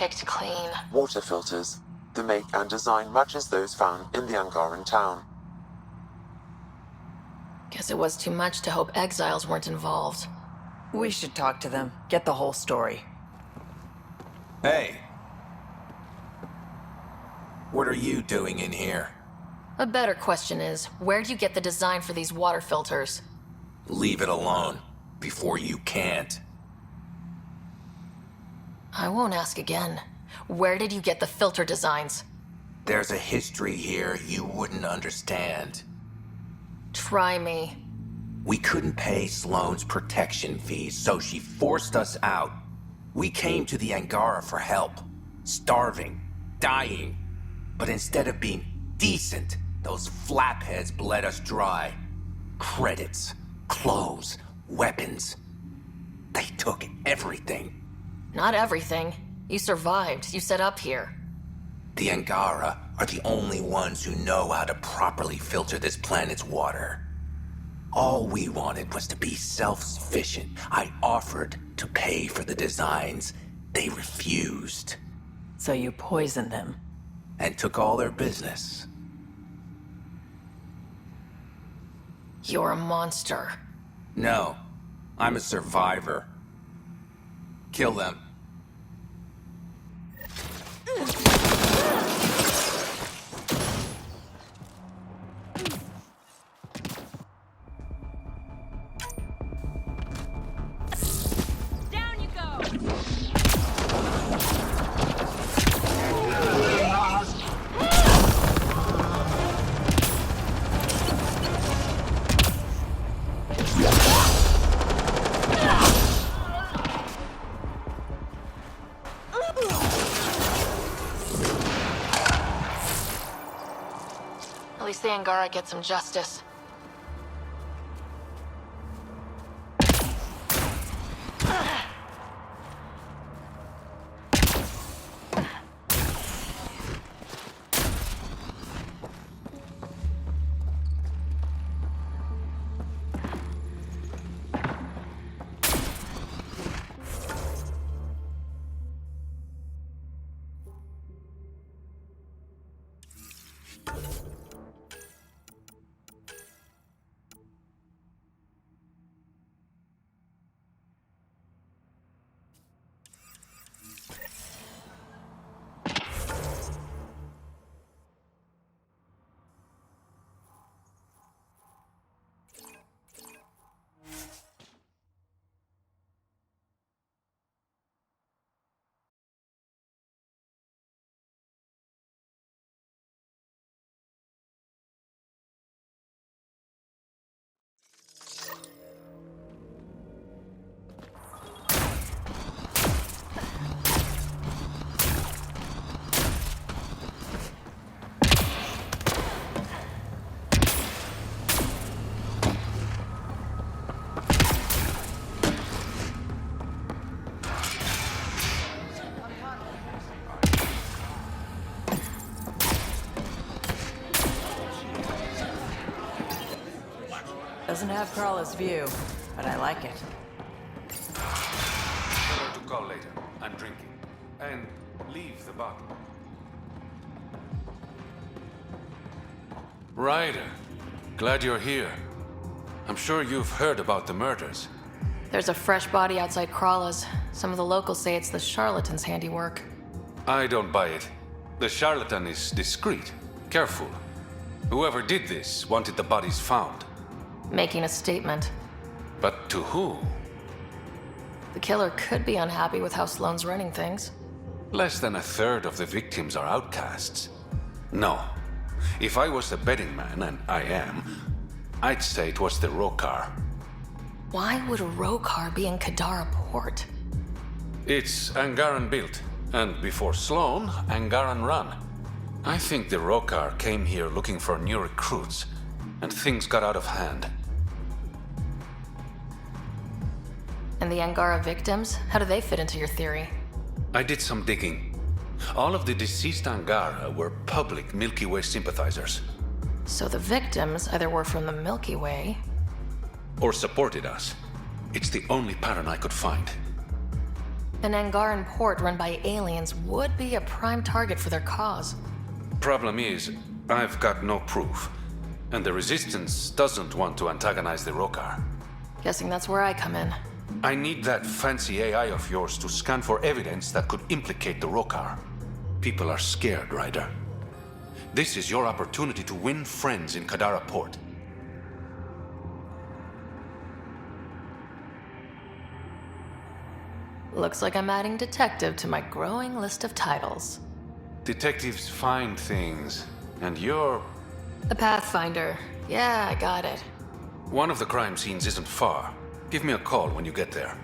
picked clean. Water filters. The make and design matches those found in the Angaran town. Guess it was too much to hope exiles weren't involved. We should talk to them, get the whole story. Hey! What are you doing in here? A better question is, where'd you get the design for these water filters? Leave it alone, before you can't. I won't ask again. Where did you get the filter designs? There's a history here you wouldn't understand. Try me. We couldn't pay Sloane's protection fees, so she forced us out. We came to the Angara for help. Starving, dying. But instead of being decent, those flapheads bled us dry. Credits, clothes, weapons. They took everything. Not everything. You survived. You set up here. The Angara are the only ones who know how to properly filter this planet's water. All we wanted was to be self-sufficient. I offered to pay for the designs. They refused. So you poisoned them. And took all their business. You're a monster. No, I'm a survivor. Kill them. Down you go! At least the Angara get some justice. Doesn't have Krala's view, but I like it. Tell her to call later. I'm drinking. And leave the bottle. Ryder, glad you're here. I'm sure you've heard about the murders. There's a fresh body outside Krala's. Some of the locals say it's the charlatan's handiwork. I don't buy it. The charlatan is discreet, careful. Whoever did this wanted the bodies found. Making a statement. But to who? The killer could be unhappy with how Sloane's running things. Less than a third of the victims are outcasts. No. If I was a betting man, and I am, I'd say it was the Rokar. Why would a Rokar be in Kadara port? It's Angaran built, and before Sloane, Angaran run. I think the Rokar came here looking for new recruits, and things got out of hand. And the Angara victims? How do they fit into your theory? I did some digging. All of the deceased Angara were public Milky Way sympathizers. So the victims either were from the Milky Way... Or supported us. It's the only pattern I could find. An Angaran port run by aliens would be a prime target for their cause. Problem is, I've got no proof. And the Resistance doesn't want to antagonize the Rokar. Guessing that's where I come in. I need that fancy AI of yours to scan for evidence that could implicate the Rokar. People are scared, Ryder. This is your opportunity to win friends in Kadara Port. Looks like I'm adding detective to my growing list of titles. Detectives find things, and you're... A Pathfinder. Yeah, I got it. One of the crime scenes isn't far. Give me a call when you get there.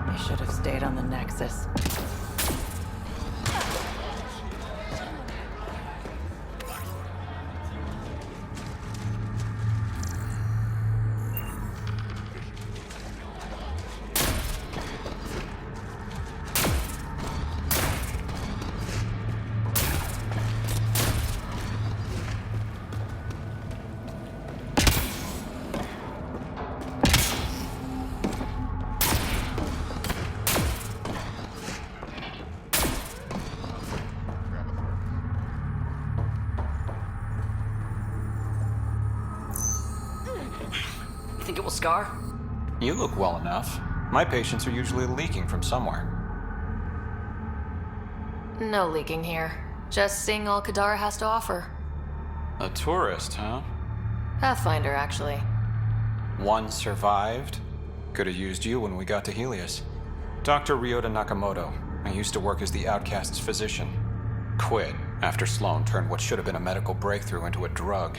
I should have stayed on the Nexus. You think it will scar? You look well enough. My patients are usually leaking from somewhere. No leaking here. Just seeing all Kadara has to offer. A tourist, huh? Pathfinder, actually. One survived. Could have used you when we got to Helios. Dr. Ryota Nakamoto. I used to work as the outcast's physician. Quit after Sloan turned what should have been a medical breakthrough into a drug.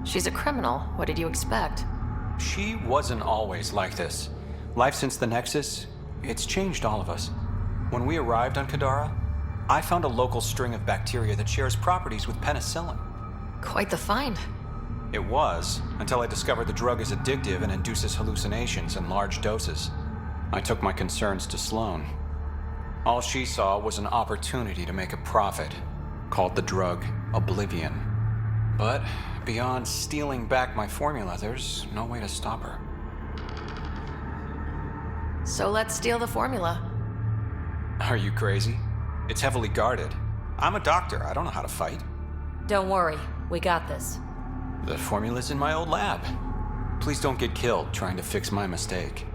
She's a criminal. What did you expect? She wasn't always like this. Life since the Nexus, it's changed all of us. When we arrived on Kadara, I found a local string of bacteria that shares properties with penicillin. Quite the find. It was, until I discovered the drug is addictive and induces hallucinations in large doses. I took my concerns to Sloan. All she saw was an opportunity to make a profit, called the drug Oblivion. But beyond stealing back my formula, there's no way to stop her. So let's steal the formula. Are you crazy? It's heavily guarded. I'm a doctor. I don't know how to fight. Don't worry, we got this. The formula's in my old lab. Please don't get killed trying to fix my mistake.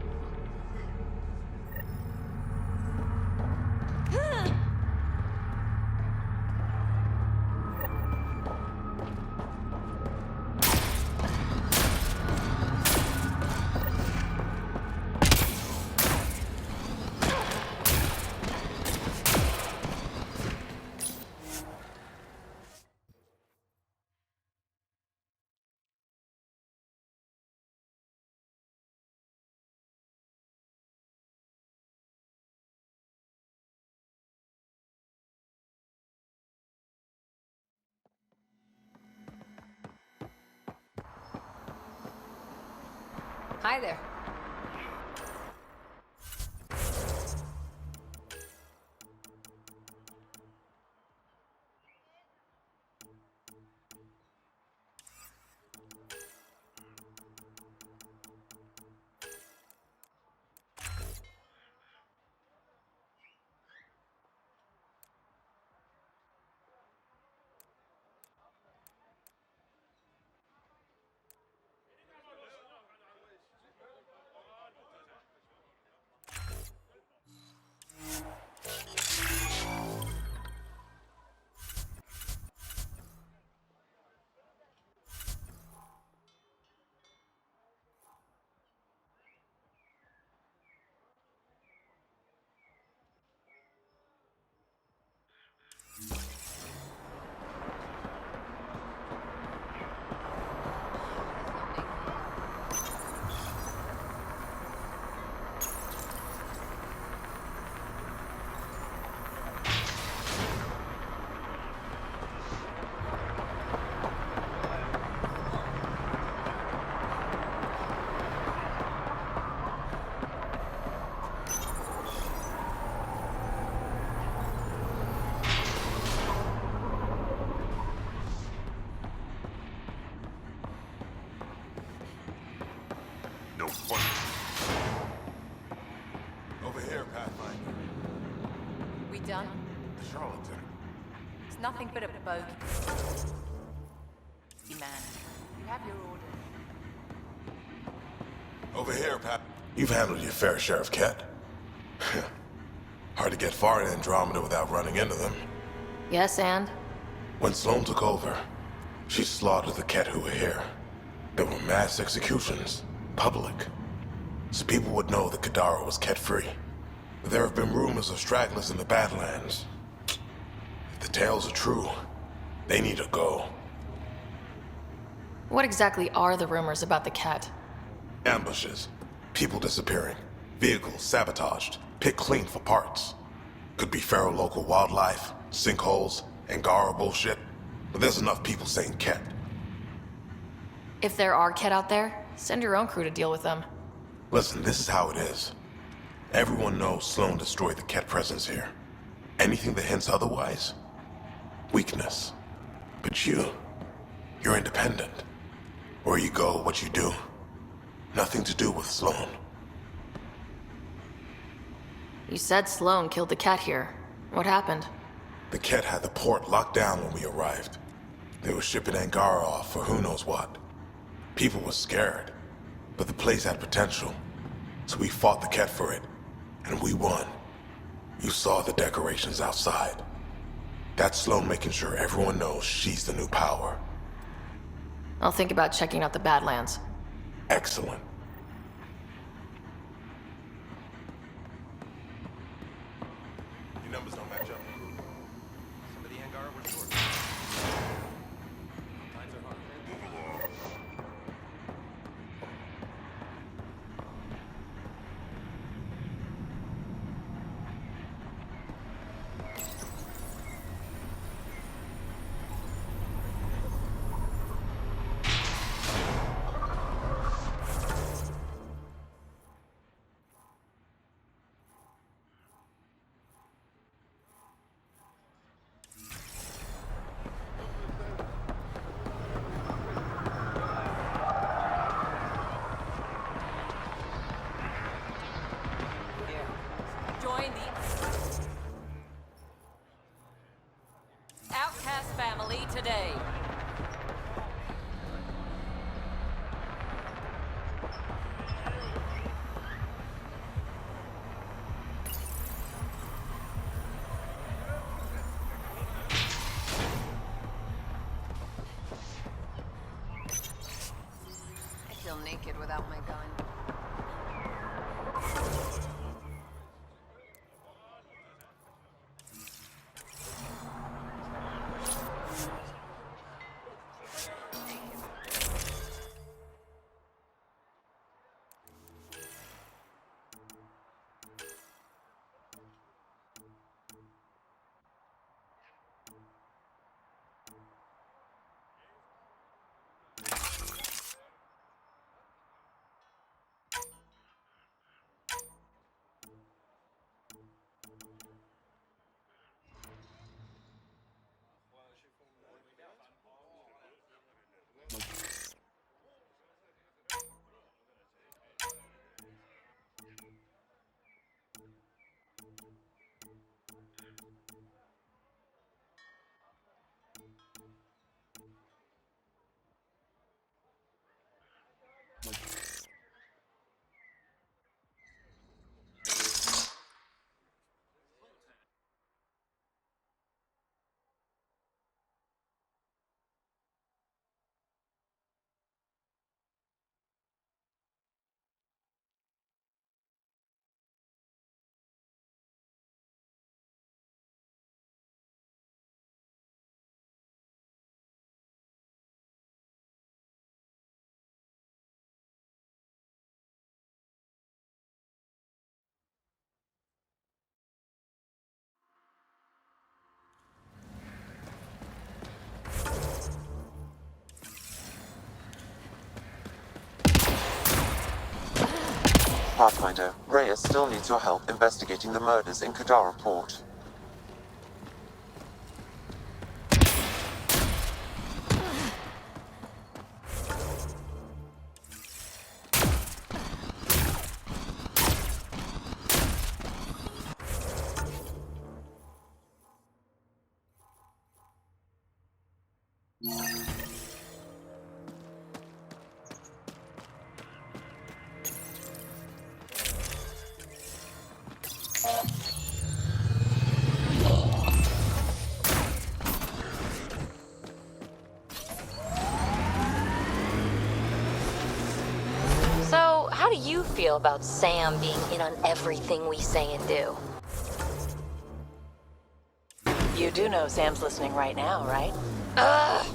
Hi there. Over here, Pathfinder. We done? The charlatan. It's nothing but a bogey. Man, you have your order. Over here, Pat. You've handled your fair share of Ket. Hard to get far in Andromeda without running into them. Yes, and? When Sloane took over, she slaughtered the Ket who were here. There were mass executions, public. So people would know that Kadara was Ket-free. But there have been rumors of stragglers in the Badlands. If the tales are true, they need to go. What exactly are the rumors about the Ket? Ambushes, people disappearing, vehicles sabotaged, picked clean for parts. Could be feral local wildlife, sinkholes, Angara bullshit. But there's enough people saying Ket. If there are Ket out there, send your own crew to deal with them. Listen, this is how it is. Everyone knows Sloane destroyed the Ket presence here. Anything that hints otherwise, weakness. But you're independent. Where you go, what you do, nothing to do with Sloane. You said Sloane killed the Ket here. What happened? The Ket had the port locked down when we arrived. They were shipping Angara off for who knows what. People were scared, but the place had potential. So we fought the Ket for it, and we won. You saw the decorations outside. That's Sloane making sure everyone knows she's the new power. I'll think about checking out the Badlands. Excellent. Your numbers don't match up. Some of the Angara were short. Times are hard. Join the Outcast family today. I feel naked without my gun. Pathfinder, Reyes still needs your help investigating the murders in Kadara Port. How do you feel about Sam being in on everything we say and do? You do know Sam's listening right now, right? Ugh!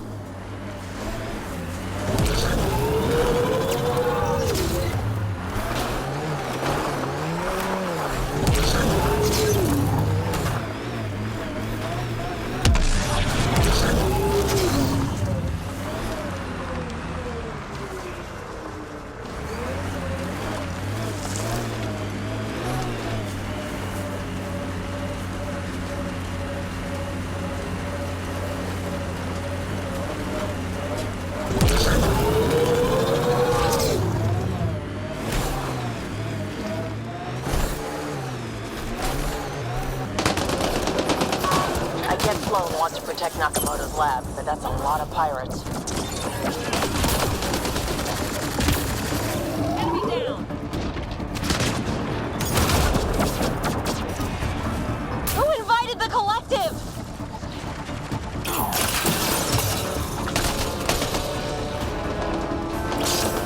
I get Sloan wants to protect Nakamoto's lab, but that's a lot of pirates. Enemy down. Who invited the collective?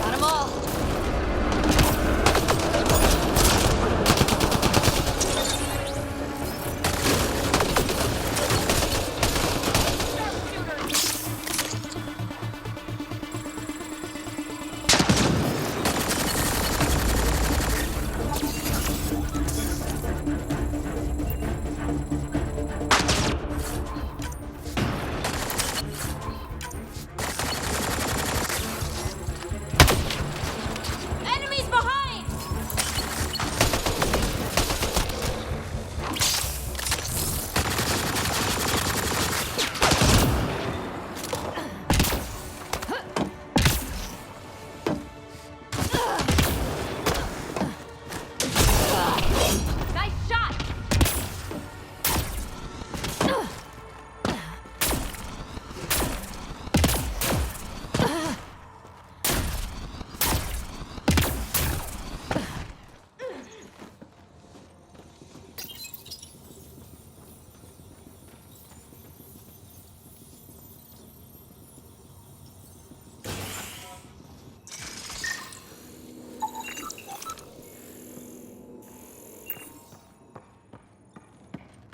Got 'em all. Enemies behind! Nice shot!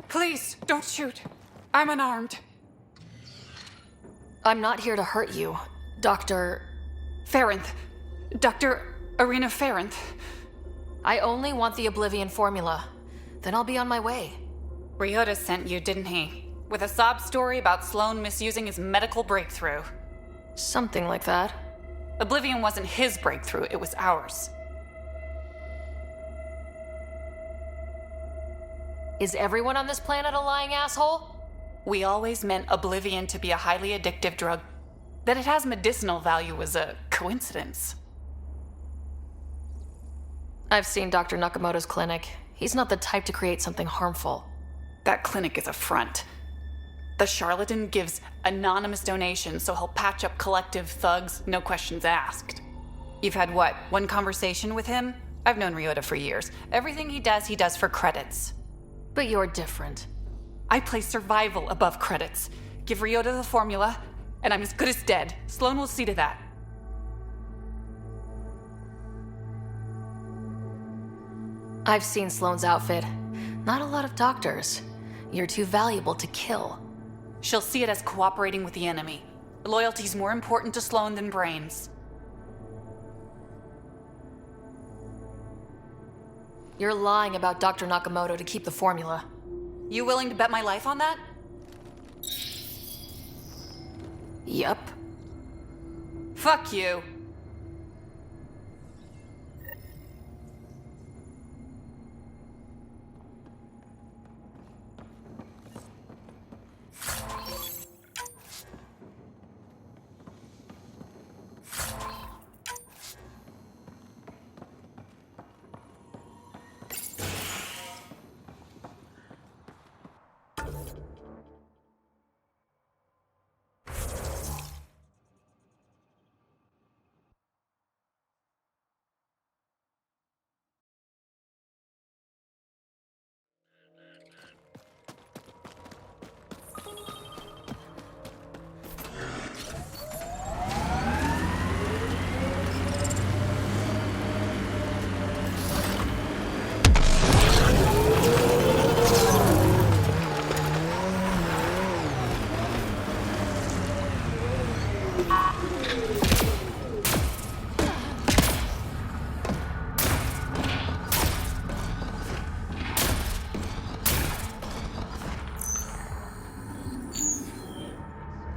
Please, don't shoot. I'm unarmed. I'm not here to hurt you, Dr. Farinth. Dr. Arena Farinth. I only want the Oblivion formula. Then I'll be on my way. Ryota sent you, didn't he? With a sob story about Sloan misusing his medical breakthrough. Something like that. Oblivion wasn't his breakthrough, it was ours. Is everyone on this planet a lying asshole? We always meant Oblivion to be a highly addictive drug. That it has medicinal value was a coincidence. I've seen Dr. Nakamoto's clinic. He's not the type to create something harmful. That clinic is a front. The charlatan gives anonymous donations so he'll patch up collective thugs, no questions asked. You've had what, one conversation with him? I've known Ryota for years. Everything he does for credits. But you're different. I place survival above credits. Give Ryota the formula, and I'm as good as dead. Sloan will see to that. I've seen Sloane's outfit. Not a lot of doctors. You're too valuable to kill. She'll see it as cooperating with the enemy. Loyalty's more important to Sloan than brains. You're lying about Dr. Nakamoto to keep the formula. You willing to bet my life on that? Yup. Fuck you.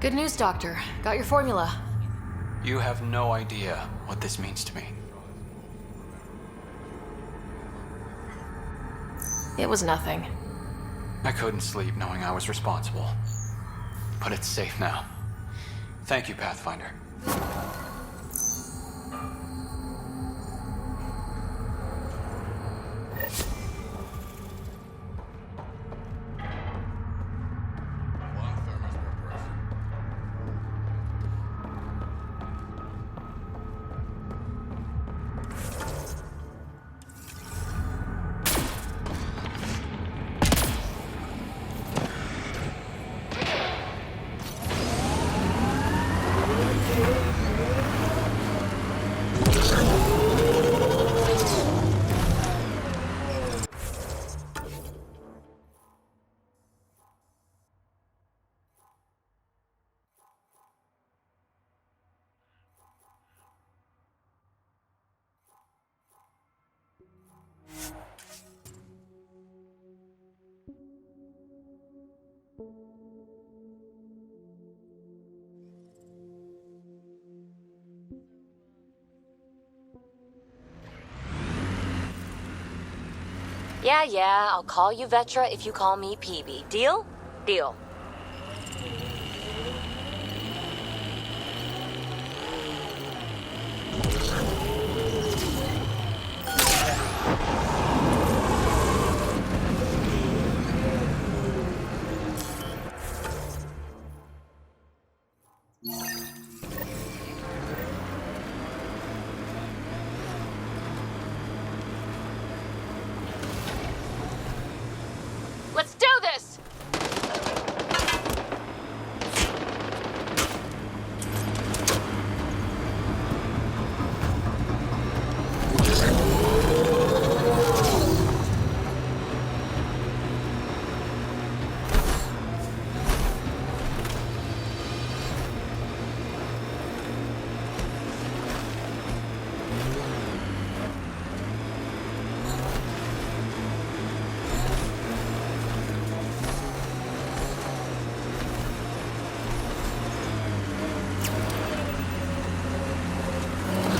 Good news, Doctor. Got your formula. You have no idea what this means to me. It was nothing. I couldn't sleep knowing I was responsible. But it's safe now. Thank you, Pathfinder. Yeah, I'll call you Vetra if you call me PB. Deal? Deal. Let's do this!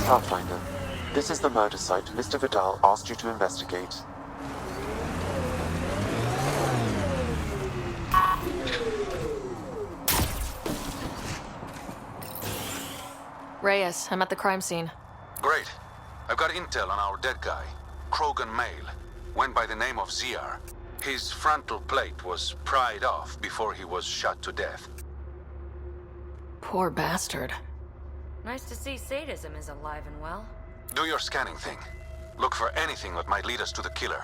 Pathfinder, this is the murder site Mr. Vidal asked you to investigate. Reyes, I'm at the crime scene. Great. I've got intel on our dead guy, Krogan Male. Went by the name of ZR. His frontal plate was pried off before he was shot to death. Poor bastard. Nice to see sadism is alive and well. Do your scanning thing. Look for anything that might lead us to the killer.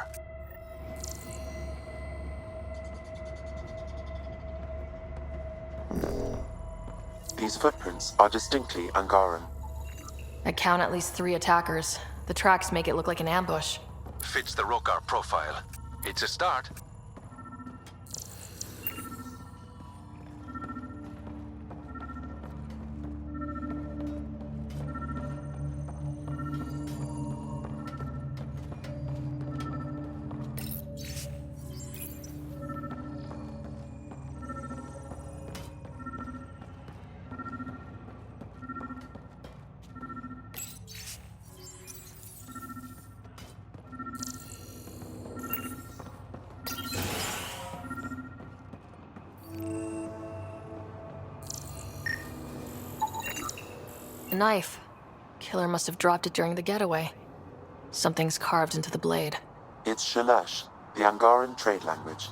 These footprints are distinctly Angaran. I count at least 3 attackers. The tracks make it look like an ambush. Fits the Rokar profile. It's a start. A knife. Killer must have dropped it during the getaway. Something's carved into the blade. It's Shalash, the Angaran trade language.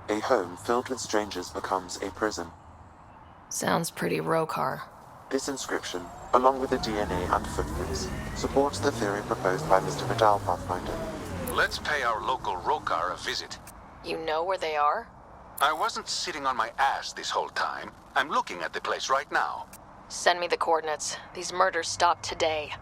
A home filled with strangers becomes a prison. Sounds pretty Rokar. This inscription, along with the DNA and footprints, supports the theory proposed by Mr. Vidal, Pathfinder. Let's pay our local Rokar a visit. You know where they are? I wasn't sitting on my ass this whole time. I'm looking at the place right now. Send me the coordinates. These murders stopped today.